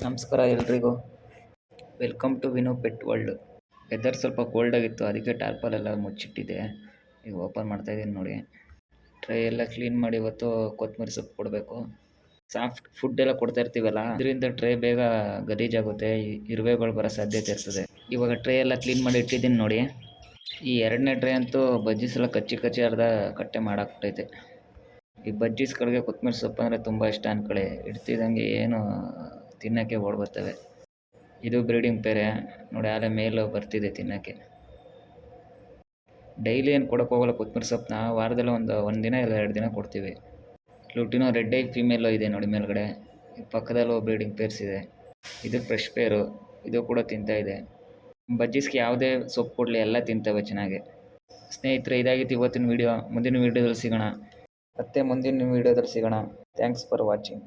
ನಮಸ್ಕಾರ ಎಲ್ರಿಗೂ. Welcome to Vino pet world. Weather ಸ್ವಲ್ಪ ಕೋಲ್ಡ್ ಆಗಿತ್ತು, ಅದಕ್ಕೆ ಟಾರ್ಪಲ್ ಎಲ್ಲ ಮುಚ್ಚಿಟ್ಟಿದ್ದೆ. ಈಗ ಓಪನ್ ಮಾಡ್ತಾಯಿದ್ದೀನಿ ನೋಡಿ. ಟ್ರೈ ಎಲ್ಲ ಕ್ಲೀನ್ ಮಾಡಿ ಇವತ್ತು ಕೊತ್ತಂಬರಿ ಸೊಪ್ಪು ಕೊಡಬೇಕು. ಸಾಫ್ಟ್ ಫುಡ್ ಎಲ್ಲ ಕೊಡ್ತಾ ಇರ್ತೀವಲ್ಲ, ಇದರಿಂದ ಟ್ರೇ ಬೇಗ ಗಲೀಜಾಗುತ್ತೆ, ಇರುವೆಗಳು ಬರೋ ಸಾಧ್ಯತೆ ಇರ್ತದೆ. ಇವಾಗ ಟ್ರೇ ಎಲ್ಲ ಕ್ಲೀನ್ ಮಾಡಿ ಇಟ್ಟಿದ್ದೀನಿ ನೋಡಿ. ಈ ಎರಡನೇ ಟ್ರೇ ಅಂತೂ ಬಜ್ಜೀಸ್ ಎಲ್ಲ ಕಚ್ಚಿ ಅರ್ಧ ಕಟ್ಟೆ ಮಾಡಾಕ್ಬಿಟ್ಟೈತೆ. ಈ ಬಜ್ಜೀಸ್ಗಳಿಗೆ ಕೊತ್ತಂಬರಿ ಸೊಪ್ಪು ಅಂದರೆ ತುಂಬ ಇಷ್ಟ ಅಂದ್ಕೊಳ್ಳಿ. ಇಡ್ತಿದ್ದಂಗೆ ಏನು ತಿನ್ನೋಕ್ಕೆ ಓಡ್ ಬರ್ತವೆ. ಇದು ಬ್ರೀಡಿಂಗ್ ಪೇರೆ ನೋಡಿ, ಆಲೆ ಮೇಲು ಬರ್ತಿದೆ ತಿನ್ನೋಕ್ಕೆ. ಡೈಲಿ ಏನು ಕೊಡೋಕೆ ಹೋಗಲ್ಲ ಕೊತ್ತಂಬರಿ ಸೊಪ್ಪನ್ನ, ವಾರದಲ್ಲಿ ಒಂದು ದಿನ ಇಲ್ಲ 2 ದಿನ ಕೊಡ್ತೀವಿ. ಲುಟಿನೋ ರೆಡ್ ಐ ಫಿಮೇಲೋ ಇದೆ ನೋಡಿ ಮೇಲ್ಗಡೆ. ಪಕ್ಕದಲ್ಲೂ ಬ್ರೀಡಿಂಗ್ ಪೇರ್ಸ್ ಇದೆ. ಇದು ಫ್ರೆಶ್ ಪೇರು, ಇದು ಕೂಡ ತಿಂತಾ ಇದೆ. ಬಜ್ಜೀಸ್ಗೆ ಯಾವುದೇ ಸೊಪ್ಪು ಕೊಡಲಿ ಎಲ್ಲ ತಿಂತವೆ ಚೆನ್ನಾಗಿ. ಸ್ನೇಹಿತರೆ, ಇದಾಗಿತ್ತು ಇವತ್ತಿನ ವೀಡಿಯೋ. ಮುಂದಿನ ವೀಡಿಯೋದಲ್ಲಿ ಸಿಗೋಣ. Thanks for watching.